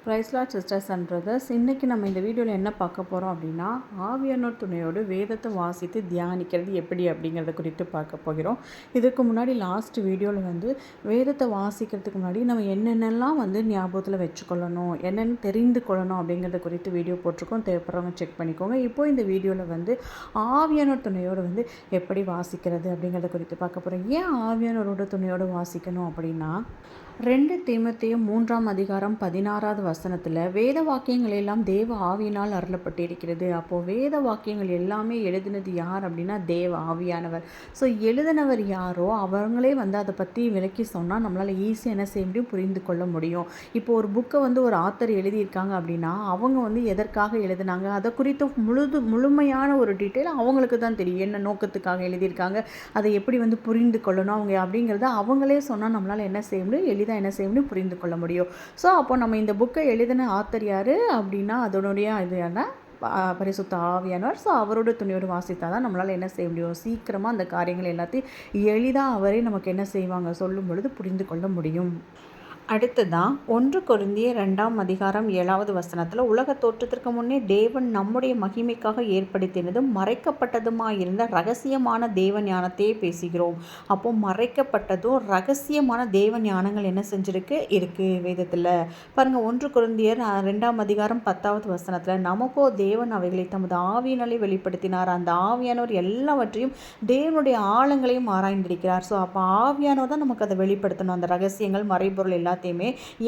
Price lord sisters and brothers. இன்றைக்கி நம்ம இந்த வீடியோவில் என்ன பார்க்க போகிறோம் அப்படின்னா, ஆவியானோர் துணையோடு வேதத்தை வாசித்து தியானிக்கிறது எப்படி அப்படிங்கிறத குறித்து பார்க்க போகிறோம். இதுக்கு முன்னாடி லாஸ்ட் வீடியோவில் வேதத்தை வாசிக்கிறதுக்கு முன்னாடி நம்ம என்னென்னலாம் ஞாபகத்தில் வச்சுக்கொள்ளணும், என்னென்னு தெரிந்து கொள்ளணும் அப்படிங்கிறத குறித்து வீடியோ போட்டிருக்கோம். தேவைப்படுறவங்க செக் பண்ணிக்கோங்க. இப்போது இந்த வீடியோவில் ஆவியானோர் துணையோடு எப்படி வாசிக்கிறது அப்படிங்கிறத குறித்து பார்க்க போகிறோம். ஏன் ஆவியானோரோட துணையோடு வாசிக்கணும் அப்படின்னா, 2 தீமோத்தேயு 3:16 வேத வாக்கியங்கள் எல்லாம் தேவ ஆவியினால் அருளப்பட்டிருக்கிறது. அப்போது வேத வாக்கியங்கள் எல்லாமே எழுதினது யார் அப்படின்னா தேவ ஆவியானவர். ஸோ எழுதினவர் யாரோ அவங்களே அதை பற்றி விளக்கி சொன்னால் நம்மளால் ஈஸியாக என்ன செய்ய முடியும், புரிந்து கொள்ள முடியும். இப்போ ஒரு புக்கை ஒரு ஆத்தர் எழுதியிருக்காங்க அப்படின்னா அவங்க எதற்காக எழுதினாங்க, அதை குறித்து முழுமையான ஒரு டீட்டெயில் அவங்களுக்கு தான் தெரியும். என்ன நோக்கத்துக்காக எழுதியிருக்காங்க, அதை எப்படி புரிந்து கொள்ளணும் அவங்க அப்படிங்கிறத அவங்களே சொன்னால் நம்மளால் என்ன செய்ய முடியும், என்ன செய்ய முடியும், புரிந்து கொள்ள முடியும். ஸோ அப்போ நம்ம இந்த புக்கை எழுதின ஆத்தர் யார் அப்படின்னா அதனுடைய இது என்ன, பரிசுத்த ஆவியானவர். ஸோ அவரோட துணையோடு வாசித்தால் தான் நம்மளால் என்ன செய்ய முடியும், சீக்கிரமாக அந்த காரியங்கள் எல்லாத்தையும் எளிதாக அவரே நமக்கு என்ன செய்வாங்க சொல்லும் பொழுது புரிந்து கொள்ள முடியும். அடுத்ததான் 1 கொரிந்தியர் 2:7 உலக தோற்றத்திற்கு முன்னே தேவன் நம்முடைய மகிமைக்காக ஏற்படுத்தினதும் மறைக்கப்பட்டதுமாயிருந்த ரகசியமான தேவ ஞானத்தையே பேசுகிறோம். அப்போ மறைக்கப்பட்டதும் ரகசியமான தேவ ஞானங்கள் என்ன செஞ்சுருக்கு இருக்குது வேதத்தில் பாருங்கள். 1 கொரிந்தியர் 2:10 நமக்கோ தேவன் அவைகளை தமது ஆவியினாலே வெளிப்படுத்தினார். அந்த ஆவியானவர் எல்லாவற்றையும் தேவனுடைய ஆழங்களையும் ஆராய்ந்திருக்கிறார். ஸோ அப்போ ஆவியானவர் தான் நமக்கு அதை வெளிப்படுத்தணும், அந்த ரகசியங்கள் மறைபொருள் எல்லாத்தையுமே.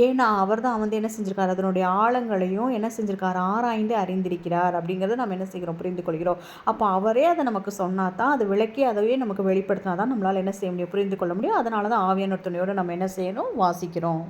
ஏன்னா அவர் தான் என்ன செஞ்சிருக்கார், அதனுடைய ஆழங்களையும் என்ன செஞ்சிருக்கார், ஆராய்ந்து அறிந்திருக்கிறார் அப்படிங்கிறத நம்ம என்ன செய்கிறோம், புரிந்து கொள்கிறோம். அப்போ அவரே அதை நமக்கு சொன்னா தான், அது விளக்கி அதையே நமக்கு வெளிப்படுத்தினா தான் நம்மளால் என்ன செய்ய முடியும், புரிந்து கொள்ள முடியும். அதனால தான் ஆவியானவர் துணையோடு நம்ம என்ன செய்யணும், வாசிக்கிறோம்.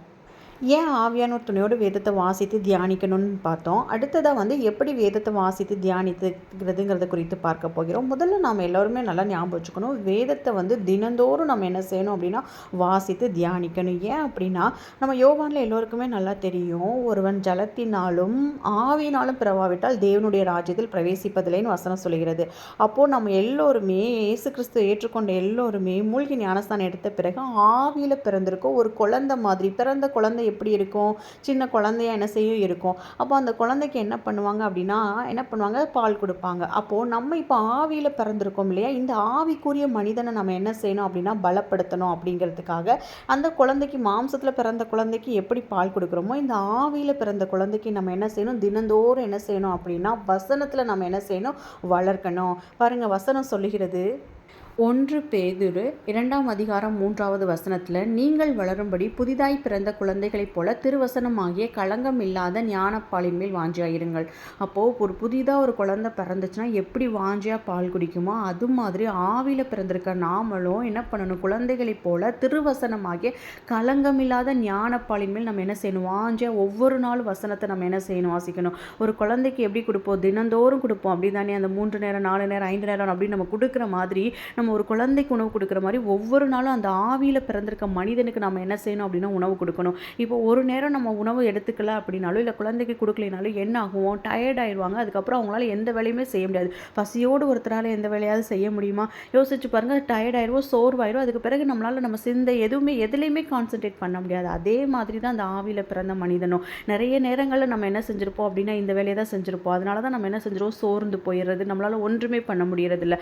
ஏன் ஆவியானோர் துணையோடு வேதத்தை வாசித்து தியானிக்கணும்னு பார்த்தோம். அடுத்ததாக எப்படி வேதத்தை வாசித்து தியானித்துக்கிறதுங்கிறத குறித்து பார்க்க போகிறோம். முதல்ல நாம் எல்லோருமே நல்லா ஞாபகம் வச்சுக்கணும், வேதத்தை தினந்தோறும் நம்ம என்ன செய்யணும் அப்படின்னா வாசித்து தியானிக்கணும். ஏன் அப்படின்னா நம்ம யோவானில் எல்லோருக்குமே நல்லா தெரியும், ஒருவன் ஜலத்தினாலும் ஆவியினாலும் பிறவாவிட்டால் தேவனுடைய ராஜ்யத்தில் பிரவேசிப்பதில்லைன்னு வசனம் சொல்கிறது. அப்போது நம்ம எல்லோருமே இயேசு கிறிஸ்து ஏற்றுக்கொண்ட எல்லோருமே மூழ்கி ஞானஸ்தானம் எடுத்த பிறகு ஆவியில் பிறந்திருக்கோம். ஒரு குழந்தை மாதிரி, பிறந்த குழந்தை எப்படி இருக்கும், சின்ன குழந்தையா என்ன செய்யும் இருக்கும். அப்போ அந்த குழந்தைக்கு என்ன பண்ணுவாங்க அப்படின்னா பால் கொடுப்பாங்க. அப்போது நம்ம இப்போ ஆவியில் பிறந்திருக்கோம் இல்லையா, இந்த ஆவிக்குரிய மனிதனை நம்ம என்ன செய்யணும் அப்படின்னா பலப்படுத்தணும். அப்படிங்கிறதுக்காக அந்த குழந்தைக்கு, மாம்சத்தில் பிறந்த குழந்தைக்கு எப்படி பால் கொடுக்குறோமோ, இந்த ஆவியில் பிறந்த குழந்தைக்கு நம்ம என்ன செய்யணும், தினந்தோறும் என்ன செய்யணும் அப்படின்னா வசனத்தில் நம்ம என்ன செய்யணும், வளர்க்கணும். பாருங்கள், வசனம் சொல்லுகிறது 1 பேதுரு 2:3 நீங்கள் வளரும்படி புதிதாய் பிறந்த குழந்தைகளைப் போல திருவசனமாகிய களங்கம் இல்லாத ஞானப்பாலின் மேல் வாஞ்சியாயிருங்கள். அப்போது ஒரு புதிதாக ஒரு குழந்தை பிறந்துச்சுன்னா எப்படி வாஞ்சியாக பால் குடிக்குமோ, அது மாதிரி ஆவியில் பிறந்திருக்க நாமளும் என்ன பண்ணணும், குழந்தைகளைப் போல திருவசனமாகிய களங்கம் இல்லாத ஞானப்பாலின் மேல் நம்ம என்ன செய்யணும், வாஞ்சியாக ஒவ்வொரு நாள் வசனத்தை நம்ம என்ன செய்யணும், வாசிக்கணும். ஒரு குழந்தைக்கு எப்படி கொடுப்போம், தினந்தோறும் கொடுப்போம் அப்படி தானே, அந்த 3 நேரம் 4 நேரம் 5 நேரம் அப்படின்னு நம்ம கொடுக்குற மாதிரி நம்ம ஒரு குழந்தைக்கு உணவு கொடுக்குற மாதிரி ஒவ்வொரு நாளும் அந்த ஆவியில் பிறந்திருக்க மனிதனுக்கு நம்ம என்ன செய்யணும் அப்படின்னா உணவு கொடுக்கணும். இப்போ ஒரு நேரம் நம்ம உணவு எடுத்துக்கல அப்படின்னாலும், இல்லை குழந்தைக்கு கொடுக்கலினாலும் என்ன ஆகும், டயர்ட் ஆயிடுவாங்க. அதுக்கப்புறம் அவங்களால எந்த வேலையுமே செய்ய முடியாது. பசியோடு ஒருத்தரால் எந்த வேலையாவது செய்ய முடியுமா, யோசிச்சு பாருங்கள். டயர்ட் ஆயிடுவோம், சோர்வாயிடும். அதுக்கு பிறகு நம்மளால் நம்ம சிந்தை எதுலேயுமே கான்சென்ட்ரேட் பண்ண முடியாது. அதே மாதிரி தான் அந்த ஆவியில் பிறந்த மனிதனும் நிறைய நேரங்களில் நம்ம என்ன செஞ்சுருப்போம் அப்படின்னா இந்த வேலையை தான் செஞ்சுருப்போம். அதனால தான் நம்ம என்ன செஞ்சிருவோம், சோர்ந்து போயிடுறது, நம்மளால் ஒன்றுமே பண்ண முடியறதில்ல.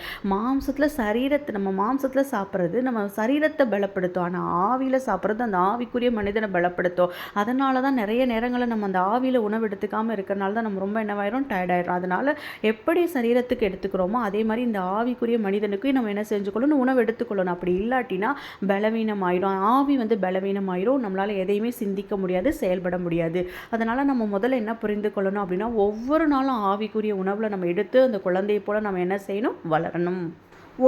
நம்ம மாம்சத்தில் சாப்பிட்றது நம்ம சரீரத்தை பலப்படுத்தும், ஆனால் ஆவியில் சாப்பிட்றது அந்த ஆவிக்குரிய மனிதனை பலப்படுத்தும். அதனால தான் நிறைய நேரங்களில் நம்ம அந்த ஆவியில் உணவு எடுத்துக்காமல் இருக்கிறனால தான் நம்ம ரொம்ப என்னவாயிரும், டயர்டாயிரும். அதனால் எப்படி சரீரத்துக்கு எடுத்துக்கிறோமோ அதே மாதிரி இந்த ஆவிக்குரிய மனிதனுக்கு நம்ம என்ன செஞ்சுக்கொள்ளணும், உணவு எடுத்துக்கொள்ளணும். அப்படி இல்லாட்டினா பலவீனமாயிரும், ஆவி பலவீனமாயிரும். நம்மளால் எதையுமே சிந்திக்க முடியாது, செயல்பட முடியாது. அதனால் நம்ம முதல்ல என்ன புரிந்து கொள்ளணும் அப்படின்னா, ஒவ்வொரு நாளும் ஆவிக்குரிய உணவில் நம்ம எடுத்து அந்த குழந்தையை போல் நம்ம என்ன செய்யணும், வளரணும்.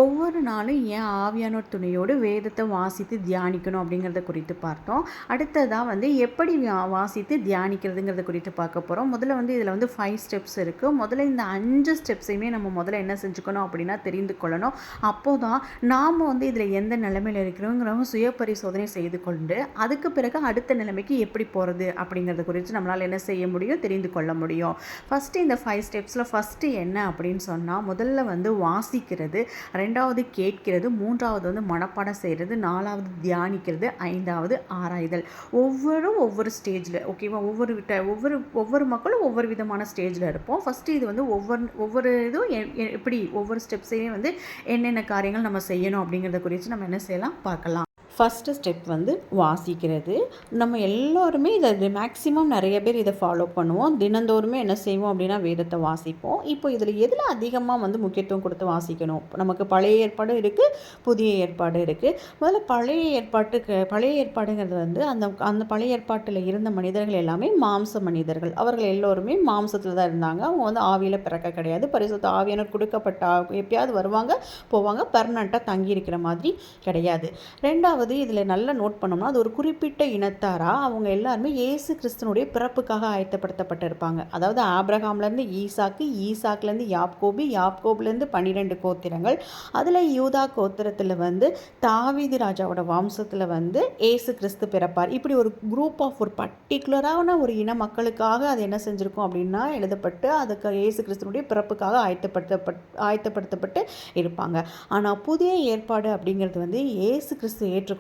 ஒவ்வொரு நாளும் ஏன் ஆவியானோர் துணையோடு வேதத்தை வாசித்து தியானிக்கணும் அப்படிங்கிறத குறித்து பார்த்தோம். அடுத்ததாக எப்படி வாசித்து தியானிக்கிறதுங்கிறத குறித்து பார்க்க போகிறோம். முதல்ல இதில் 5 ஸ்டெப்ஸ் இருக்குது. முதல்ல இந்த 5 ஸ்டெப்ஸையுமே நம்ம முதல்ல என்ன செஞ்சுக்கணும் அப்படின்னா தெரிந்து கொள்ளணும். அப்போது தான் நாம் இதில் எந்த நிலைமையில் இருக்கிறோங்கிறவங்க சுய பரிசோதனை செய்து கொண்டு அதுக்கு பிறகு அடுத்த நிலைமைக்கு எப்படி போகிறது அப்படிங்கிறத குறித்து நம்மளால் என்ன செய்ய முடியும், தெரிந்து கொள்ள முடியும். ஃபஸ்ட்டு இந்த 5 ஸ்டெப்ஸில் ஃபஸ்ட்டு என்ன அப்படின்னு சொன்னால், முதல்ல வாசிக்கிறது, 2வது கேட்கிறது, 3வது வந்து மனப்பாடம் செய்கிறது, 4வது தியானிக்கிறது, 5வது ஆராய்தல். ஒவ்வொரு ஸ்டேஜில் ஓகேவா, ஒவ்வொரு மக்களும் ஒவ்வொரு விதமான ஸ்டேஜில் இருப்போம். ஃபஸ்ட்டு இது வந்து ஒவ்வொரு இதுவும் எப்படி ஒவ்வொரு ஸ்டெப்ஸையும் வந்து என்னென்ன காரியங்கள் நம்ம செய்யணும் அப்படிங்கிறத குறித்து நம்ம என்ன செய்யலாம் பார்க்கலாம். ஃபஸ்ட்டு ஸ்டெப் வந்து வாசிக்கிறது. நம்ம எல்லோருமே இதை மேக்ஸிமம் நிறைய பேர் இதை ஃபாலோ பண்ணுவோம். தினந்தோறுமே என்ன செய்வோம் அப்படின்னா வேதத்தை வாசிப்போம். இப்போ இதில் எதில் அதிகமாக வந்து முக்கியத்துவம் கொடுத்து வாசிக்கணும்? நமக்கு பழைய ஏற்பாடு இருக்குது, புதிய ஏற்பாடு இருக்குது. முதல்ல பழைய ஏற்பாடுங்கிறது வந்து அந்த பழைய ஏற்பாட்டில் இருந்த மனிதர்கள் எல்லாமே மாம்ச மனிதர்கள். அவர்கள் எல்லோருமே மாம்சத்தில் தான் இருந்தாங்க. அவங்க வந்து ஆவியில் பிறக்க கிடையாது. பரிசுத்த ஆவியானவர் கொடுக்கப்பட்ட எப்பயாவது வருவாங்க போவாங்க, பெர்மனண்ட்டாக தங்கி இருக்கிற மாதிரி கிடையாது. 2வது இதில் நல்லா நோட் பண்ணோம்னா அது ஒரு குறிப்பிட்ட இனத்தாரா அவங்க எல்லாருமே இயேசு கிறிஸ்துனுடைய பிறப்புக்காக ஆயத்தப்படுத்தப்பட்டிருப்பாங்க. அதாவது ஆபிரகாம்லேருந்து ஈசாக்கு, ஈசாக்குலேருந்து யாப்கோபு, யாப்கோபுலேருந்து 12 கோத்திரங்கள். அதில் யூதா கோத்திரத்தில் வந்து தாவீது ராஜாவோட வம்சத்தில் வந்து இயேசு கிறிஸ்து பிறப்பார். இப்படி ஒரு குரூப் ஆஃப் ஒரு பர்டிகுலரான ஒரு இன மக்களுக்காக அது என்ன செஞ்சுருக்கோம் அப்படின்னா எழுதப்பட்டு அதுக்கு இயேசு கிறிஸ்துனுடைய பிறப்புக்காக ஆயத்தப்படுத்தப்பட்டு இருப்பாங்க. ஆனால் புதிய ஏற்பாடு அப்படிங்கிறது வந்து இயேசு கிறிஸ்து ஏற்றுக்கொண்டு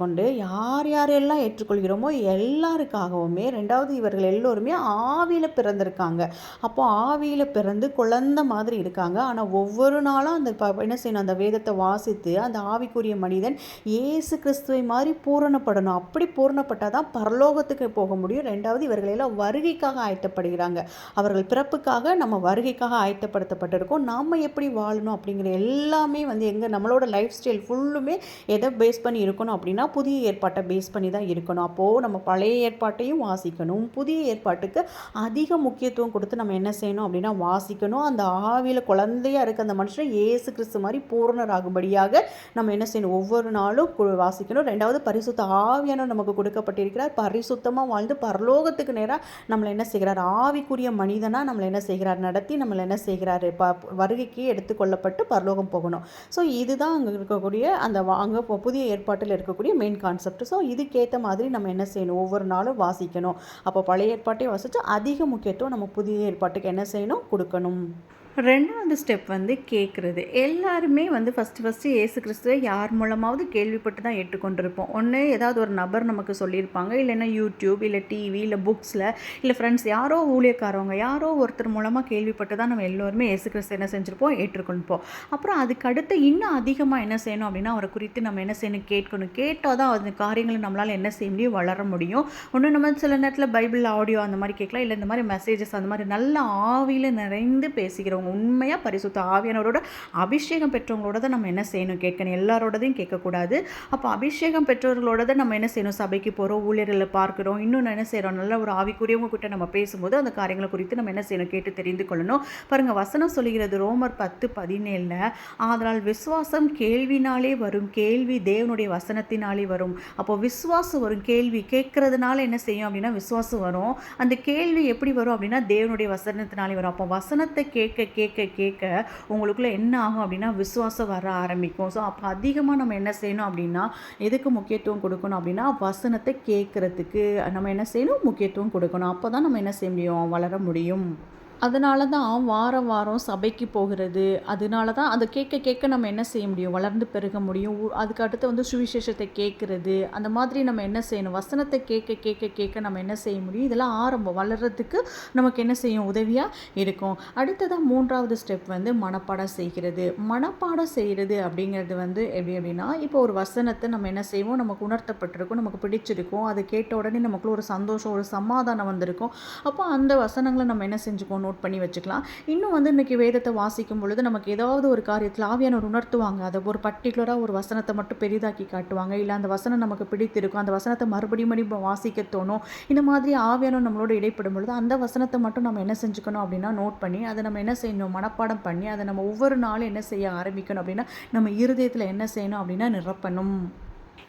யாரெல்லாம் ஏற்றுக்கொள்கிறோமோ எல்லாருக்காகவுமே 2வது இவர்கள் எல்லோருமே ஆவியில் பிறந்திருக்காங்க. அப்போ ஆவியில் பிறந்து குழந்தை மாதிரி இருக்காங்க. ஆனால் ஒவ்வொரு நாளும் அந்த என்ன செய்யணும், அந்த வேதத்தை வாசித்து அந்த ஆவிக்குரிய மனிதன் இயேசு கிறிஸ்துவை மாதிரி பூரணப்படணும். அப்படி பூரணப்பட்டால் தான் பரலோகத்துக்கு போக முடியும். 2வது இவர்கள் எல்லாம் வருகைக்காக ஆயத்தப்படுகிறாங்க. அவர்கள் பிறப்புக்காக நம்ம வருகைக்காக ஆயத்தப்படுத்தப்பட்டிருக்கோம். நாம் எப்படி வாழணும் அப்படிங்கிற எல்லாமே வந்து நம்மளோட லைஃப் ஸ்டைல் ஃபுல்லுமே எதை பேஸ் பண்ணி இருக்கணும் அப்படின்னா புதிய ஏற்பாட்டை பேஸ் பண்ணி தான் இருக்கணும். அப்போது நம்ம பழைய ஏற்பாட்டையும் வாசிக்கணும், புதிய ஏற்பாட்டுக்கு அதிக முக்கியத்துவம் கொடுத்து நம்ம என்ன செய்யணும் அப்படின்னா வாசிக்கணும். அந்த ஆவியில் குழந்தையாக இருக்க அந்த மனுஷன் இயேசு கிறிஸ்து மாதிரி பூரணராகும்படியாக நம்ம என்ன செய்யணும், ஒவ்வொரு நாளும் வாசிக்கணும். 2வது பரிசுத்த ஆவியானவர் நமக்கு கொடுக்கப்பட்டிருக்கிறார். பரிசுத்தமாக வாழ்ந்து பரலோகத்துக்கு நேராக நம்மளை என்ன செய்கிறார், ஆவிக்குரிய மனிதனாக நம்மளை என்ன செய்கிறார் நடத்தி நம்மளை என்ன செய்கிறார் வருகைக்கு எடுத்துக்கொள்ளப்பட்டு பரலோகம் போகணும். ஸோ இதுதான் அங்கே இருக்கக்கூடிய அங்கே புதிய ஏற்பாட்டில் இருக்கக்கூடிய மெயின் கான்செப்ட். ஸோ இதுக்கேற்ற மாதிரி நம்ம என்ன செய்யணும், ஒவ்வொரு நாளும் வாசிக்கணும். அப்போ பழைய ஏற்பாட்டை வாசித்து அதிக முக்கியத்துவம் நம்ம புதிய ஏற்பாட்டுக்கு என்ன செய்யணும், கொடுக்கணும். 2வது ஸ்டெப் வந்து கேட்குறது. எல்லாருமே வந்து ஃபஸ்ட்டு இயேசு கிறிஸ்துவை யார் மூலமாவது கேள்விப்பட்டு தான் ஏற்றுக்கொண்டிருப்போம். ஒன்று ஏதாவது ஒரு நபர் நமக்கு சொல்லியிருப்பாங்க, இல்லைன்னா யூடியூப், இல்லை டிவி, இல்லை புக்ஸில், இல்லை ஃப்ரெண்ட்ஸ் யாரோ ஊழியக்காரவங்க யாரோ ஒருத்தர் மூலமாக கேள்விப்பட்டு தான் நம்ம எல்லோருமே இயேசு கிறிஸ்து என்ன செஞ்சுருப்போம், ஏற்றுக்கொண்டிருப்போம். அப்புறம் அதுக்கடுத்து இன்னும் அதிகமாக என்ன செய்யணும் அப்படின்னா அவரை குறித்து நம்ம என்ன செய்யணும், கேட்கணும். கேட்டால் தான் அந்த காரியங்களை நம்மளால் என்ன செய்ய முடியும், வளர முடியும். ஒன்று நம்ம சில நேரத்தில் பைபிள் ஆடியோ அந்த மாதிரி கேட்கலாம், இல்லை இந்த மாதிரி மெசேஜஸ் அந்த மாதிரி நல்ல ஆவியில் நிறைந்து பேசுகிறவங்க உண்மையாக பரிசுத்த ஆவியானவரோட அபிஷேகம் பெற்றவங்களோட தான் நம்ம என்ன செய்யணும், கேட்கணும். எல்லாரோடதையும் கேட்கக்கூடாது. அப்போ அபிஷேகம் பெற்றவர்களோட தான் நம்ம என்ன செய்யணும், சபைக்கு போகிறோம், ஊழியர்களை பார்க்குறோம், இன்னும் என்ன செய்கிறோம், நல்ல ஒரு ஆவிக்குரியவங்க கிட்ட நம்ம பேசும்போது அந்த காரியங்களை குறித்து நம்ம என்ன செய்யணும், கேட்டு தெரிந்து கொள்ளணும். பாருங்கள், வசனம் சொல்லுகிறது ரோமர் 10:17, அதனால் விசுவாசம் கேள்வினாலே வரும், கேள்வி தேவனுடைய வசனத்தினாலே வரும். அப்போ விசுவாசம் வரும், கேள்வி கேட்கறதுனால என்ன செய்யும் அப்படின்னா விசுவாசம் வரும். அந்த கேள்வி எப்படி வரும் அப்படின்னா தேவனுடைய வசனத்தினாலே வரும். அப்போ வசனத்தை கேட்க கேட்க கேட்க உங்களுக்குள்ள என்ன ஆகும் அப்படின்னா விசுவாசம் வர ஆரம்பிக்கும். ஸோ அப்போ அதிகமாக நம்ம என்ன செய்யணும் அப்படின்னா எதுக்கு முக்கியத்துவம் கொடுக்கணும் அப்படின்னா வசனத்தை கேட்கறதுக்கு நம்ம என்ன செய்யணும், முக்கியத்துவம் கொடுக்கணும். அப்போ தான் நம்ம என்ன செய்ய முடியும், வளர முடியும். அதனால தான் வாரம் வாரம் சபைக்கு போகிறது. அதனால தான் அதை கேட்க கேட்க நம்ம என்ன செய்ய முடியும், வளர்ந்து பெருக முடியும். அதுக்கு அடுத்து வந்து சுவிசேஷத்தை கேட்குறது, அந்த மாதிரி நம்ம என்ன செய்யணும், வசனத்தை கேட்க கேட்க கேட்க நம்ம என்ன செய்ய முடியும், இதெல்லாம் ஆரம்பம் வளர்கிறதுக்கு நமக்கு என்ன செய்யும், உதவியாக இருக்கும். அடுத்ததான் 3வது ஸ்டெப் வந்து மனப்பாடம் செய்கிறது. மனப்பாடம் செய்கிறது அப்படிங்கிறது வந்து எப்படி அப்படின்னா, இப்போ ஒரு வசனத்தை நம்ம என்ன செய்வோம், நமக்கு உணர்த்தப்பட்டிருக்கும், நமக்கு பிடிச்சிருக்கும், அதை கேட்ட உடனே நமக்குள்ள ஒரு சந்தோஷம், ஒரு சமாதானம் வந்திருக்கும். அப்போ அந்த வசனங்களை நம்ம என்ன செஞ்சுக்கணும், நோட் பண்ணி வச்சுக்கலாம். இன்னும் வந்து இன்றைக்கி வேதத்தை வாசிக்கும் பொழுது நமக்கு ஏதாவது ஒரு காரியத்தில் ஆவியானவர் உணர்த்துவாங்க. அதை ஒரு பர்டிகுலராக ஒரு வசனத்தை மட்டும் பெரிதாக்கி காட்டுவாங்க. இல்லை அந்த வசனம் நமக்கு பிடித்திருக்கும், அந்த வசனத்தை மறுபடியும் வாசிக்க தோணும். இந்த மாதிரி ஆவியானவர் நம்மளோட இடைப்படும் பொழுது அந்த வசனத்தை மட்டும் நம்ம என்ன செஞ்சுக்கணும் அப்படின்னா நோட் பண்ணி அதை நம்ம என்ன செய்யணும், மனப்பாடம் பண்ணி அதை நம்ம ஒவ்வொரு நாளும் என்ன செய்ய ஆரம்பிக்கணும் அப்படின்னா நம்ம இருதயத்தில் என்ன செய்யணும் அப்படின்னா நிரப்பணும்.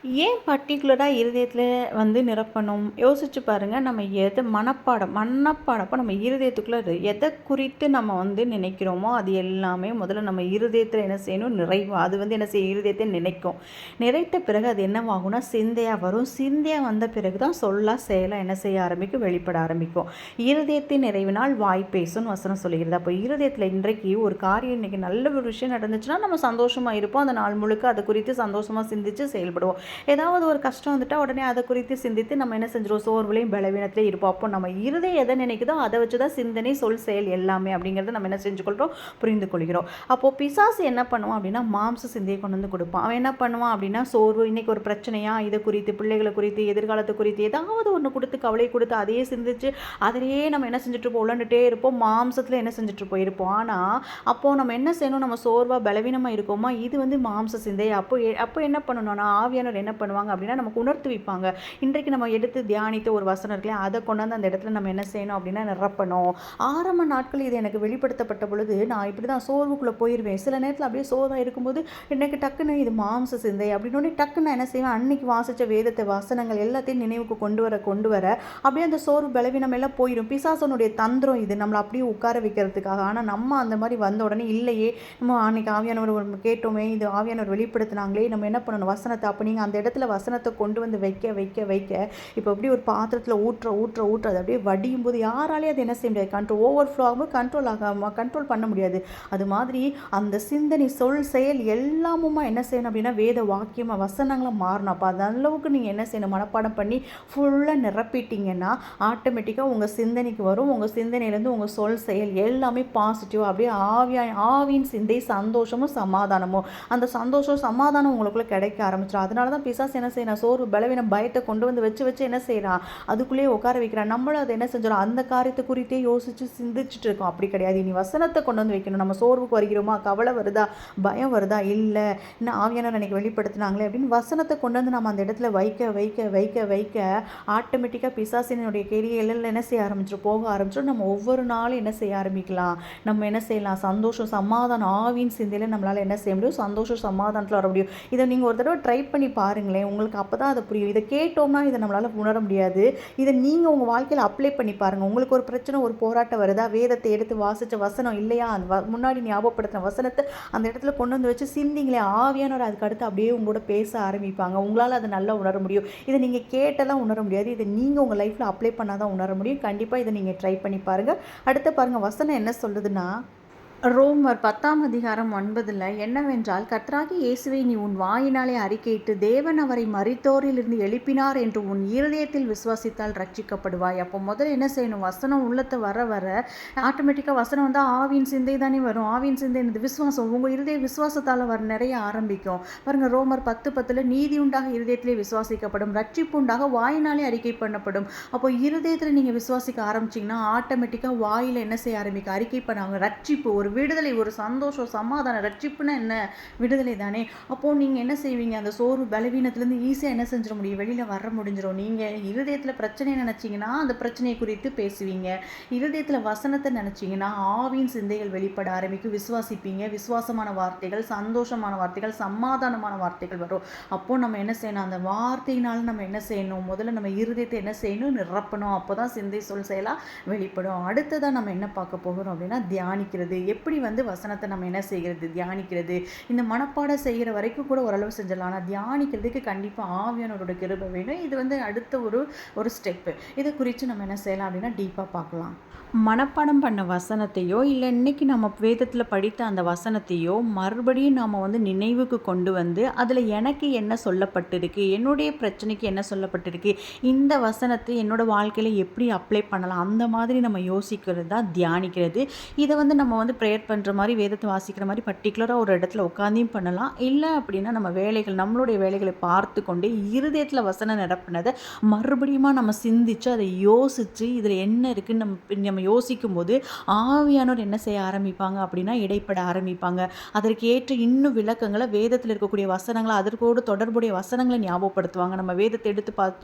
ஏன் பர்ட்டிகுலராக இருதயத்தில் வந்து நிரப்பணும்? யோசிச்சு பாருங்கள். நம்ம எதை மனப்பாடம் அப்போ நம்ம இருதயத்துக்குள்ளே எதை குறித்து நம்ம வந்து நினைக்கிறோமோ அது எல்லாமே முதல்ல நம்ம இருதயத்தில் என்ன செய்யணும்? நிறைவு. அது வந்து என்ன செய்ய இருதயத்தை நினைக்கும். நிறைத்த பிறகு அது என்னவாகும்னா சிந்தையாக வரும். சிந்தையாக வந்த பிறகு தான் சொல்லா செயலாக என்ன செய்ய ஆரம்பிக்கும்? வெளிப்பட ஆரம்பிக்கும். இருதயத்தின் நிறைவினால் வாய் பேசும்னு வசனம் சொல்லுகிறது. அப்போ இருதயத்தில் இன்றைக்கு ஒரு காரியம் இன்றைக்கி நல்ல ஒரு விஷயம் நடந்துச்சுன்னா நம்ம சந்தோஷமாக இருப்போம். அந்த நாள் முழுக்க அதை குறித்து சந்தோஷமாக சிந்தித்து செயல்படுவோம். ஏதாவது ஒரு கஷ்டம் வந்துட்டால் உடனே அதை குறித்து சிந்தித்து நம்ம என்ன செஞ்சிருவோம்? சோர்வுலையும் பலவீனத்திலையும் இருப்போம். அப்போ நம்ம இருதயம் எதை நினைக்குதோ அதை வச்சு தான் சிந்தனை, சொல், செயல் எல்லாமே அப்படிங்கிறத நம்ம என்ன செஞ்சு கொள்கிறோம்? புரிந்து கொள்கிறோம். அப்போது பிசாசு என்ன பண்ணுவான் அப்படின்னா மாம்ச சிந்தையை கொண்டு வந்து கொடுப்பான். அவன் என்ன பண்ணுவான் அப்படின்னா சோர்வு, இன்றைக்கி ஒரு பிரச்சனையா இதை குறித்து, பிள்ளைகளை குறித்து, எதிர்காலத்தை குறித்து ஏதாவது ஒன்று கொடுத்து கவலை கொடுத்து அதையே சிந்திச்சு அதிலேயே நம்ம என்ன செஞ்சுட்டு இருப்போம்? உழண்டுட்டே இருப்போம். மாம்சத்தில் என்ன செஞ்சுட்டு போயிருப்போம். ஆனால் அப்போது நம்ம என்ன செய்யணும்? நம்ம சோர்வாக பலவீனமாக இருக்கோமா? இது வந்து மாம்ச சிந்தை. அப்போ என்ன பண்ணணும்னா ஆவியானவர் என்ன பண்ணுவாங்க அப்படின்னா நமக்கு உணர்த்து வைப்பாங்க. இன்றைக்கு நம்ம எடுத்து தியானித்த ஒரு வசனம் இருக்குல்லையா, அதை கொண்டாந்து அந்த இடத்துல நம்ம என்ன செய்யணும் அப்படின்னா நிரப்பணும். ஆரம்ப நாட்கள் இது எனக்கு வெளிப்படுத்தப்பட்ட பொழுது நான் இப்படி தான் சோர்வுக்குள்ளே போயிடுவேன். சில நேரத்தில் அப்படியே சோர்வாக இருக்கும்போது எனக்கு டக்குன்னு இது மாம்ச சிந்தை அப்படின்னு டக்குன்னு நான் என்ன செய்வேன்? அன்னைக்கு வாசித்த வேதத்தை வசனங்கள் எல்லாத்தையும் நினைவுக்கு கொண்டு வர அப்படியே அந்த சோர்வு பலவீனம் எல்லாம் போயிடும். பிசாசனுடைய தந்திரம் இது, நம்மளை அப்படியே உட்கார வைக்கிறதுக்காக. ஆனால் நம்ம அந்த மாதிரி வந்த உடனே இல்லையே, நம்ம அன்னைக்கு ஆவியானவர் கேட்டோமே, இது ஆவியானவர் வெளிப்படுத்தினாங்களே, நம்ம என்ன பண்ணணும்? வசனத்தை அப்போ நீங்கள் அந்த இடத்துல வசனத்தை கொண்டு வந்து வைக்க இப்போ அப்படியே ஒரு பாத்திரத்தில் ஊற்ற அது அப்படியே வடியும் போது யாராலையும் அது என்ன செய்ய முடியாது? ஓவர்ஃப்ளோ ஆகும்போது கண்ட்ரோல் பண்ண முடியாது. அது மாதிரி அந்த சிந்தனை, சொல், செயல் எல்லாமுமா என்ன செய்யணும் அப்படின்னா வேத வாக்கியமாக வசனங்களாக மாறணும். அப்போ அந்த அளவுக்கு நீங்கள் என்ன செய்யணும்? மனப்பாடம் பண்ணி ஃபுல்லாக நிரப்பிட்டீங்கன்னா ஆட்டோமேட்டிக்காக உங்கள் சிந்தனைக்கு வரும். உங்கள் சிந்தனையிலேருந்து உங்கள் சொல், செயல் எல்லாமே பாசிட்டிவ். அப்படியே ஆவியின் சிந்தை சந்தோஷமும் சமாதானமும், அந்த சந்தோஷம் சமாதானம் உங்களுக்குள்ளே கிடைக்க ஆரம்பிச்சிடும். அதனால தான் பிசாசு என்ன செய்யணும்? சோர்வு பலவீனம் பயத்தை கொண்டு வந்து வச்சு என்ன செய்யறான்? அதுக்குள்ளேயே உட்கார வைக்கிறான். நம்மளும் அதை என்ன செஞ்சிடும்? அந்த காரியத்தை குறித்தே யோசிச்சு சிந்திச்சுட்டு இருக்கோம். அப்படி கிடையாது. இனி வசனத்தை கொண்டு வந்து வைக்கணும். நம்ம சோர்வுக்கு வருகிறோமா? கவலை வருதா? பயம் வருதா? இல்லை இன்னும் ஆவியானவர் அன்னைக்கு வெளிப்படுத்தினாங்களே அப்படின்னு வசனத்தை கொண்டு வந்து நம்ம அந்த இடத்துல வைக்க ஆட்டோமேட்டிக்காக பிசாசினுடைய கேள்விகள் என்ன செய்ய ஆரம்பிச்சிடும்? போக ஆரம்பிச்சிடும். நம்ம ஒவ்வொரு நாளும் என்ன செய்ய ஆரம்பிக்கலாம்? நம்ம என்ன செய்யலாம்? சந்தோஷம், சமாதானம், ஆவியின் சிந்தையில் நம்மளால் என்ன செய்ய முடியும்? சந்தோஷம், சமாதானத்தில் வர முடியும். இதை நீங்கள் ஒரு தடவை ட்ரை பண்ணி பாருங்களேன். உங்களுக்கு அப்போ தான் அதை புரியும். இதை கேட்டோம்னா இதை நம்மளால் உணர முடியாது. இதை நீங்கள் உங்கள் வாழ்க்கையில் அப்ளை பண்ணி பாருங்கள். உங்களுக்கு ஒரு பிரச்சனை, ஒரு போராட்டம் வருதா? வேதத்தை எடுத்து வாசித்த வசனம் இல்லையா? அந்த முன்னாடி ஞாபகப்படுத்தின வசனத்தை அந்த இடத்துல கொண்டு வந்து வச்சு சிந்திங்களே, ஆவியானவர் அதுக்கு அடுத்து அப்படியே உங்களோட பேச ஆரம்பிப்பாங்க. உங்களால் அதை நல்லா உணர முடியும். இதை நீங்கள் கேட்டெல்லாம் உணர முடியாது. இதை நீங்கள் உங்கள் லைஃப்பில் அப்ளை பண்ணால் தான் உணர முடியும். கண்டிப்பாக இதை நீங்கள் ட்ரை பண்ணி பாருங்கள். அடுத்து பாருங்கள், வசனம் என்ன சொல்லுதுன்னா ரோமர் 10:9 என்னவென்றால், கர்த்தராகிய இயேசுவை நீ உன் வாயினாலே அறிக்கையிட்டு தேவன் அவரை மரித்தோரிலிருந்து எழுப்பினார் என்று உன் இருதயத்தில் விசுவாசித்தால் ரட்சிக்கப்படுவாய். அப்போ முதல்ல என்ன செய்யணும்? வசனம் உள்ளத்தை வர ஆட்டோமேட்டிக்காக வசனம் வந்து ஆவியின் சிந்தை தானே வரும். ஆவியின் சிந்தை என்னது? விசுவாசம். உங்கள் இருதய விசுவாசத்தால் நிறைய ஆரம்பிக்கும். பாருங்கள், ரோமர் 10:10 நீதி உண்டாக இருதயத்திலே விசுவாசிக்கப்படும், ரட்சிப்பு உண்டாக வாயினாலே அறிக்கை பண்ணப்படும். அப்போ இருதயத்தில் நீங்கள் விசுவாசிக்க ஆரம்பிச்சிங்கன்னா ஆட்டோமேட்டிக்காக வாயில் என்ன செய்ய ஆரம்பிக்க? அறிக்கை பண்ணாங்க. ரட்சிப்பு, ஒரு விடுதலை, ஒரு சந்தோஷம், சமாதானம். ரட்சிப்புன்னா என்ன? விடுதலை தானே. அப்போது நீங்கள் என்ன செய்வீங்க? அந்த சோர்வு பலவீனத்துலேருந்து ஈஸியாக என்ன செஞ்சிட முடியும்? வெளியில் வர முடிஞ்சிடும். நீங்கள் இருதயத்தில் பிரச்சனை நினச்சிங்கன்னா அந்த பிரச்சனையை குறித்து பேசுவீங்க. இருதயத்தில் வசனத்தை நினச்சிங்கன்னா ஆவியின் சிந்தைகள் வெளிப்பட ஆரம்பிக்கும். விசுவாசிப்பீங்க. விசுவாசமான வார்த்தைகள், சந்தோஷமான வார்த்தைகள், சமாதானமான வார்த்தைகள் வரும். அப்போது நம்ம என்ன செய்யணும்? அந்த வார்த்தையினால் நம்ம என்ன செய்யணும்? முதல்ல நம்ம இருதயத்தை என்ன செய்யணும்? நிரப்பணும். அப்போ தான் சிந்தை, சொல், செயலாக வெளிப்படும். அடுத்ததான் நம்ம என்ன பார்க்க போகிறோம் அப்படின்னா தியானிக்கிறது. எப்படி வந்து வசனத்தை நம்ம என்ன செய்கிறது? தியானிக்கிறது. இந்த மனப்பாடம் செய்கிற வரைக்கும் கூட ஓரளவு செஞ்சிடலாம். ஆனால் தியானிக்கிறதுக்கு கண்டிப்பாக ஆவியானவரோட கிருபை வேணும். இது வந்து அடுத்த ஒரு ஸ்டெப்பு. இதை குறித்து நம்ம என்ன செய்யலாம் அப்படின்னா டீப்பாக பார்க்கலாம். மனப்பாடம் பண்ண வசனத்தையோ இல்லை இன்றைக்கி நம்ம வேதத்தில் படித்த அந்த வசனத்தையோ மறுபடியும் நாம் வந்து நினைவுக்கு கொண்டு வந்து அதில் எனக்கு என்ன சொல்லப்பட்டிருக்கு, என்னுடைய பிரச்சனைக்கு என்ன சொல்லப்பட்டிருக்கு, இந்த வசனத்தை என்னோடய வாழ்க்கையில் எப்படி அப்ளை பண்ணலாம், அந்த மாதிரி நம்ம யோசிக்கிறது தான் தியானிக்கிறது. இதை வந்து நம்ம வந்து ப்ரேயர் பண்ணுற மாதிரி, வேதத்தை வாசிக்கிற மாதிரி பர்டிகுலராக ஒரு இடத்துல உட்காந்தையும் பண்ணலாம். இல்லை அப்படின்னா நம்ம நம்மளுடைய வேலைகளை பார்த்து கொண்டு இருதயத்தில் வசனம் நிரப்பினதை மறுபடியும் நம்ம சிந்தித்து அதை யோசித்து இதில் என்ன இருக்குதுன்னு நம்ம யோசிக்கும் போது ஆவியானோர் என்ன செய்ய ஆரம்பிப்பாங்க அப்படின்னா இடைப்பட ஆரம்பிப்பாங்க. அதற்கு ஏற்ற இன்னும் விளக்கங்களை, வேதத்தில் இருக்கக்கூடிய வசனங்களை, அதற்கோடு தொடர்புடைய வசனங்களை ஞாபகப்படுத்துவாங்க. நம்ம வேதத்தை எடுத்து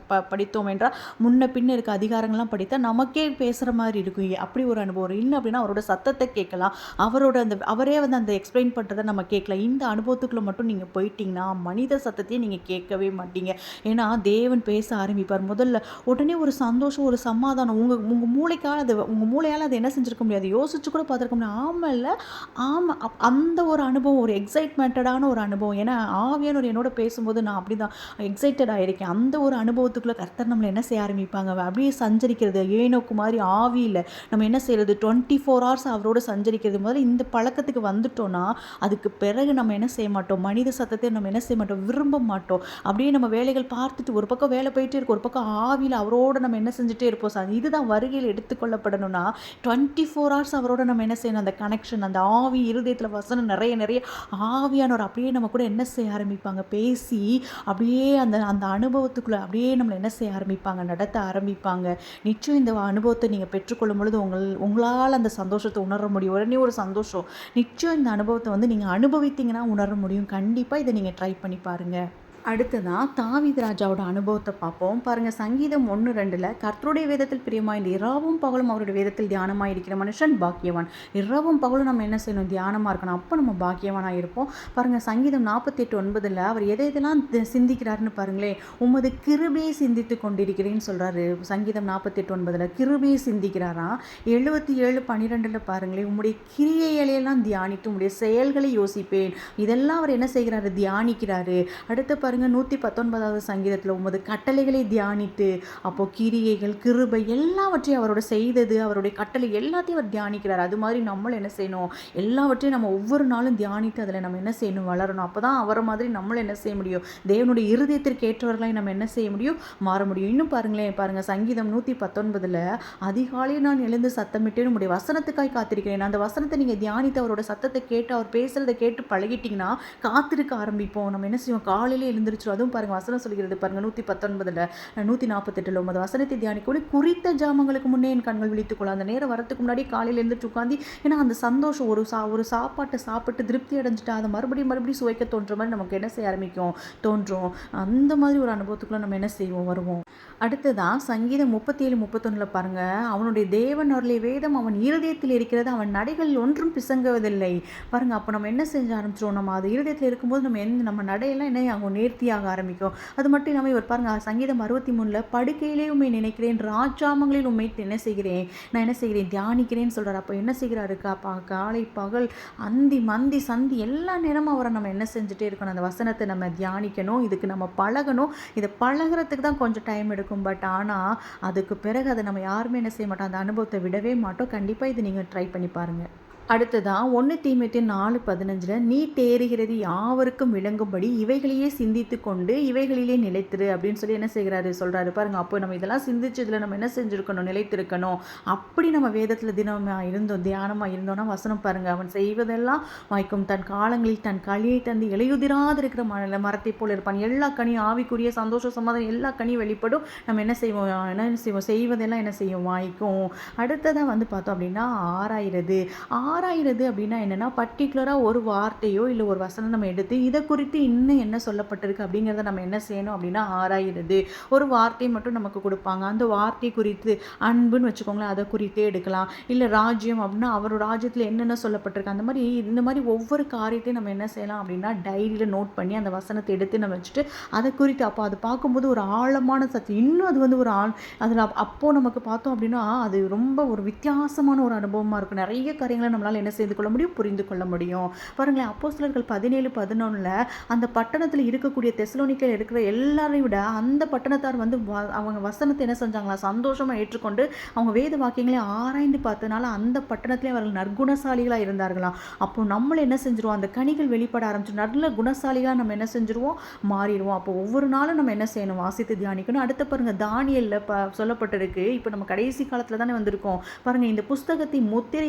படித்தோம் என்றால் முன்ன பின்ன இருக்க அதிகாரங்கள்லாம் படித்தா நமக்கே பேசுகிற மாதிரி இருக்கும். அப்படி ஒரு அனுபவம். இல்லை அப்படின்னா அவரோட சத்தத்தை கேட்கலாம். அவரே வந்து அந்த எக்ஸ்பிளைன் பண்ணுறதை நம்ம கேட்கலாம். இந்த அனுபவத்துக்குள்ளே மட்டும் நீங்கள் போயிட்டீங்கன்னா மனித சத்தத்தையே நீங்கள் கேட்கவே மாட்டீங்க. ஏன்னா தேவன் பேச ஆரம்பிப்பார். முதல்ல உடனே ஒரு சந்தோஷம், ஒரு சமாதானம் உங்கள் மூளையால் அது என்ன செஞ்சிருக்க முடியாது, யோசிச்சு கூட பார்த்துருக்க முடியாது. ஆமாம்ல, ஆமாம். அந்த ஒரு அனுபவம், ஒரு எக்ஸைட்மெண்டடான ஒரு அனுபவம். ஏன்னா ஆவியானவர் என்னோட பேசும்போது நான் அப்படி தான் எக்ஸைட்டட் ஆகிருக்கேன். அந்த ஒரு அனுபவத்துக்குள்ளே கர்த்தர் நம்மளை என்ன செய்ய ஆரம்பிப்பாங்க, அப்படியே சஞ்சரிக்கிறது. ஏனோக்கு மாதிரி ஆவியில் நம்ம என்ன செய்கிறது, 24 ஹவர்ஸ் அவரோட சஞ்சரிக்கிறது. முதல்ல இந்த பழக்கத்துக்கு வந்துட்டோன்னா அதுக்கு பிறகு நம்ம என்ன செய்ய மாட்டோம், மனித சத்தத்தை நம்ம என்ன செய்ய மாட்டோம், விரும்ப மாட்டோம். அப்படியே நம்ம வேலைகள் பார்த்துட்டு ஒரு பக்கம் வேலை போயிட்டே இருக்கும், ஒரு பக்கம் ஆவியில் அவரோட நம்ம என்ன செஞ்சுட்டே இருப்போம். இதுதான் வருகையில் எடுத்துக்கொள்ளப்படணும்னா 24 ஹவர்ஸ் அவரோட நம்ம என்ன செய்யணும், அந்த கனெக்ஷன், அந்த ஆவி இருதயத்தில் வசனம் நிறைய நிறைய ஆவியானவர் அப்படியே நம்ம கூட என்ன செய்ய ஆரம்பிப்பாங்க, பேசி அப்படியே அந்த அந்த அனுபவத்துக்குள்ளே அப்படியே நம்மளை என்ன செய்ய ஆரம்பிப்பாங்க, நடத்த ஆரம்பிப்பாங்க. நிச்சயம் இந்த அனுபவத்தை நீங்கள் பெற்றுக்கொள்ளும் பொழுது உங்களால் அந்த சந்தோஷத்தை உணர முடியும். உடனே ஒரு சந்தோஷம். நிச்சயம் இந்த அனுபவத்தை வந்து நீங்கள் அனுபவித்தீங்கன்னா உணர முடியும். கண்டிப்பாக இதை நீங்கள் ட்ரை பண்ணி பாருங்கள். அடுத்ததான் தாவீது ராஜாவோட அனுபவத்தை பார்ப்போம். பாருங்கள், சங்கீதம் 1:2 கர்த்தருடைய வேதத்தில் பிரியமாய் இரவும் பகலும் அவருடைய வேதத்தில் தியானமாக இருக்கிற மனுஷன் பாக்கியவான். இரவும் பகலும் நம்ம என்ன செய்யணும், தியானமாக இருக்கணும். அப்போ நம்ம பாக்கியவானாக இருப்போம். பாருங்கள், சங்கீதம் 48:9 அவர் எதெல்லாம் சிந்திக்கிறாருன்னு பாருங்களேன். உமது கிருபையை சிந்தித்து கொண்டிருக்கிறேன்னு சொல்கிறாரு. சங்கீதம் 48:9 கிருபையை சிந்திக்கிறாராம். 77:12 பாருங்களேன், உம்முடைய கிரியைகளையெல்லாம் தியானித்து உம்முடைய செயல்களை யோசிப்பேன். இதெல்லாம் அவர் என்ன செய்கிறாரு, தியானிக்கிறாரு. அடுத்து பாருங்க, 119வது சங்கீதத்தில் உமது கட்டளைகளை தியானித்து, அப்போ கிரியைகள், கிருபை எல்லாவற்றையும் அவரோட செய்தது, அவருடைய கட்டளை எல்லாத்தையும் அவர் தியானிக்கிறார். அது மாதிரி நம்மளும் என்ன செய்யணும், எல்லாவற்றையும் நம்ம ஒவ்வொரு நாளும் தியானித்து அதில் நம்ம என்ன செய்யணும், வளரணும். அப்போ தான் அவரை மாதிரி நம்மளும் என்ன செய்ய முடியும், தேவனுடைய இருதயத்திற்கு ஏற்றவர்களாய் நம்ம என்ன செய்ய முடியும், மாற முடியும். இன்னும் பாருங்கள், சங்கீதம் 119 அதிகாலையில் நான் எழுந்து சத்தமிட்டு நம்முடைய வசனத்துக்காய் காத்திருக்கிறேன். அந்த வசனத்தை நீங்கள் தியானித்து அவரோட சத்தத்தை கேட்டு அவர் பேசுகிறத கேட்டு பழகிட்டிங்கன்னா காத்திருக்க ஆரம்பிப்போம். நம்ம என்ன செய்வோம், காலையிலே எழுந்திருச்சிடும். அதுவும் பாருங்கள், வசனம் சொல்கிறது பாருங்கள், 119 148 உமது வசனத்தை தியானிக்க குறித்த ஜாமங்களுக்கு முன்னே என் கண்கள் விழித்துக்கொள்ளும். அந்த நேரம் வரத்துக்கு முன்னாடி காலையில் எழுந்திரிச்சு உட்காந்து, ஏன்னா அந்த சந்தோஷம் ஒரு சாப்பாட்டை சாப்பிட்டு திருப்தி அடைஞ்சிட்டா அதை மறுபடியும் சுவைக்க தோன்ற மாதிரி நமக்கு என்ன செய்ய ஆரம்பிக்கும், தோன்றும். அந்த மாதிரி ஒரு அனுபவத்துக்குள்ள நம்ம என்ன செய்வோம், வருவோம். அடுத்ததான் சங்கீதம் 37:31 பாருங்கள், அவனுடைய தேவன் அருளிய வேதம் அவன் இருதயத்தில் இருக்கிறது, அவன் நடைகளில் ஒன்றும் பிசங்குவதில்லை. பாருங்கள், அப்போ நம்ம என்ன செஞ்ச ஆரம்பிச்சிடும், நம்ம அது இருதயத்தில் இருக்கும்போது நம்ம நடையெல்லாம் என்ன ஆகும், நேர்த்தியாக ஆரம்பிக்கும். அது மட்டும் இல்லாமல் இவர் பாருங்கள், சங்கீதம் 63 படுக்கையிலே உண்மை நினைக்கிறேன், ராஜாமங்களில் உண்மை என்ன செய்கிறேன், நான் என்ன செய்கிறேன், தியானிக்கிறேன்னு சொல்கிறார். அப்போ என்ன செய்கிறாரு, காலை பகல் அந்தி மந்தி சந்தி எல்லா நேரமும் அவரை நம்ம என்ன செஞ்சுட்டே இருக்கணும், அந்த வசனத்தை நம்ம தியானிக்கணும். இதுக்கு நம்ம பழகணும். இதை பழகிறதுக்கு தான் கொஞ்சம் டைம் எடுக்கும். பட் ஆனால் அதுக்கு பிறகு அதை நம்ம யாருமே என்ன செய்ய மாட்டோம், அந்த அனுபவத்தை விடவே மாட்டோம். கண்டிப்பாக இது நீங்கள் ட்ரை பண்ணி பாருங்கள். அடுத்ததான் 1 தீமோத்தேயு 4:15 நீ தேறுகிறது யாவருக்கும் விளங்கும்படி இவைகளையே சிந்தித்து கொண்டு இவைகளிலே நிலைத்திரு அப்படின்னு சொல்லி என்ன செய்கிறாரு, சொல்கிறாரு. பாருங்கள், அப்போ நம்ம இதெல்லாம் சிந்திச்சு இதில் நம்ம என்ன செஞ்சுருக்கணும், நிலைத்திருக்கணும். அப்படி நம்ம வேதத்தில் தியானமாக இருந்தோம்னா வசனம் பாருங்கள், அவன் செய்வதெல்லாம் வாய்க்கும், தன் காலங்களில் தன் களியை தந்து இலையுதிராது இருக்கிற மரத்தை போல் இருப்பான். எல்லா கனியும் ஆவிக்குரிய சந்தோஷம் சமாதானம் எல்லா கனியும் வெளிப்படும். நம்ம என்ன செய்வோம், செய்வதெல்லாம் என்ன செய்யும், வாய்க்கும். அடுத்ததாக வந்து பார்த்தோம் அப்படின்னா ஆராயிறது அப்படின்னா என்னென்னா, பர்டிகுலராக ஒரு வார்த்தையோ இல்லை ஒரு வசனம் நம்ம எடுத்து இதை குறித்து இன்னும் என்ன சொல்லப்பட்டிருக்கு அப்படிங்கிறத நம்ம என்ன செய்யணும் அப்படின்னா ஆராயிறது. ஒரு வார்த்தை மட்டும் நமக்கு கொடுப்பாங்க, அந்த வார்த்தை குறித்து அன்புன்னு வச்சுக்கோங்களேன், அதை குறித்தே எடுக்கலாம். இல்லை ராஜ்யம் அப்படின்னா அவரோட ராஜ்யத்தில் என்னென்ன சொல்லப்பட்டிருக்கு, இந்த மாதிரி ஒவ்வொரு காரியத்தையும் நம்ம என்ன செய்யலாம் அப்படின்னா டைரியில் நோட் பண்ணி அந்த வசனத்தை எடுத்து நம்ம வச்சுட்டு அதை குறித்து அப்போ அது பார்க்கும்போது ஒரு ஆழமான சத்து இன்னும் அது வந்து ஒரு அதில் அப்போது நமக்கு பார்த்தோம் அப்படின்னா அது ரொம்ப ஒரு வித்தியாசமான ஒரு அனுபவமாக இருக்கும். நிறைய காரியங்களை நம்மளால் என்ன செய்து கொள்ள முடியும், புரிந்து கொள்ள முடியும். பாருங்களேன், அப்போஸ்தலர்கள் 17:11 அந்த பட்டணத்தில் இருக்கக்கூடிய தெசலோனிக்கையில் இருக்கிற எல்லாரையும் விட அந்த பட்டணத்தார் வந்து அவங்க வசனத்தை என்ன செஞ்சாங்களா, சந்தோஷமாக ஏற்றுக்கொண்டு அவங்க வேத வாக்கியங்களை ஆராய்ந்து பார்த்தனால அந்த பட்டணத்திலே அவர்கள் நற்குணசாலிகளாக இருந்தார்களாம். அப்போ நம்மளை என்ன செஞ்சிருவோம், அந்த கனிகள் வெளிப்பட ஆரம்பிச்சு நல்ல குணசாலிகளாக நம்ம என்ன செஞ்சிருவோம், மாறிடுவோம். அப்போ ஒவ்வொரு நாளும் நம்ம என்ன செய்யணும், வாசித்து தியானிக்கணும். அடுத்த பாருங்க, தானியேலில் சொல்லப்பட்டிருக்கு. இப்போ நம்ம கடைசி காலத்தில் தானே வந்திருக்கோம். பாருங்க, இந்த புஸ்தகத்தை முத்திரை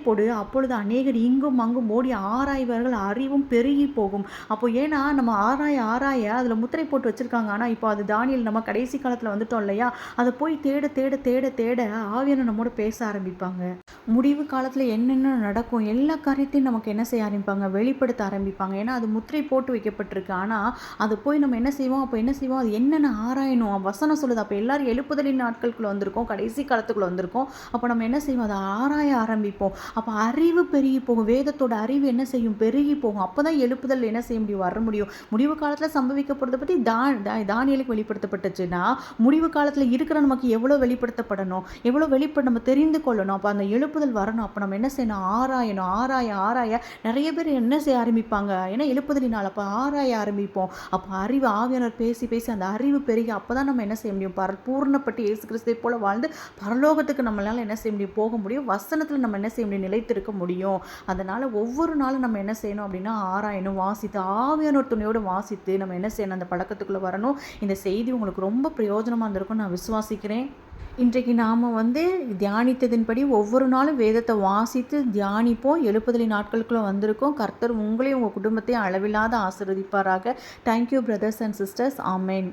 போடு, அப்பொழுது அநேகர் இங்கும் அங்கும் ஓடி ஆராய்வார்கள், அறிவும் பெருகி போகும். அப்போ ஏன்னா நம்ம ஆராய அதில் முத்திரை போட்டு வச்சுருக்காங்க. ஆனால் இப்போ அது தானியேல் நம்ம கடைசி காலத்தில் வந்துட்டோம் இல்லையா, அதை போய் தேட ஆவியான நம்மோட பேச ஆரம்பிப்பாங்க. முடிவு காலத்தில் என்னென்ன நடக்கும் எல்லா காரியத்தையும் நமக்கு என்ன செய்ய ஆரம்பிப்பாங்க, வெளிப்படுத்த ஆரம்பிப்பாங்க. ஏன்னா அது முத்திரை போட்டு வைக்கப்பட்டிருக்கு. ஆனால் அது போய் நம்ம என்ன செய்வோம், அது என்னென்ன ஆராயணும், வசனம் சொல்லுது. அப்போ எல்லாரும் எழுப்புதலின் நாட்களுக்குள்ள வந்திருக்கோம், கடைசி காலத்துக்குள்ள வந்திருக்கோம். அப்போ நம்ம என்ன செய்வோம், அதை ஆராய ஆரம்பிப்போம். ஆரம்பிப்போம். அப்போ அறிவு பெருகி போகும். வேதத்தோட அறிவு என்ன செய்யும்? பெருகி போகும். அப்போ தான் எழுப்புதல் என்ன செய்ய முடியும்? வர முடியும். முடிவு காலத்தில் சம்பவிக்க போகிறத பற்றி தானியேலுக்கு வெளிப்படுத்தப்பட்டுச்சுன்னா, முடிவு காலத்தில் இருக்கிற நமக்கு எவ்வளோ வெளிப்படுத்தப்படணும், எவ்வளோ நம்ம தெரிந்து கொள்ளணும். அப்போ அந்த எழுப்புதல் வரணும். அப்போ நம்ம என்ன செய்யணும்? ஆராயணும். ஆராய நிறைய பேர் என்ன செய்ய ஆரம்பிப்பாங்க? ஏன்னா எழுப்புதலினால் அப்போ ஆராய ஆரம்பிப்போம். அப்போ அறிவு ஆவியானவர் பேசி பேசி அந்த அறிவு பெருகி அப்போ தான் நம்ம என்ன செய்ய முடியும்? பூர்ணப்பட்டு இயேசு கிறிஸ்துவை போல வாழ்ந்து பரலோகத்துக்கு நம்மளால என்ன செய்ய முடியும்? போக முடியும். வசனத்தில் நம்ம என்ன செய்ய முடியும்? நிலைத்திருக்க முடியும். அதனால் ஒவ்வொரு நாளும் நம்ம என்ன செய்யணும் அப்படின்னா ஆராயணும், வாசித்து ஆவியானவர் துணையோடு வாசித்து நம்ம என்ன செய்யணும்? அந்த பழக்கத்துக்குள்ளே வரணும். இந்த செய்தி உங்களுக்கு ரொம்ப பிரயோஜனமாக இருந்திருக்கும் நான் விசுவாசிக்கிறேன். இன்றைக்கு நாம் தியானித்ததின்படி ஒவ்வொரு நாளும் வேதத்தை வாசித்து தியானிப்போம். எழுப்புதலின் நாட்களுக்குள்ளே வந்திருக்கோம். கர்த்தர் உங்களையும் உங்கள் குடும்பத்தையும் அளவில்லாத ஆசீர்வதிப்பாராக. Thank you brothers and sisters. Amen.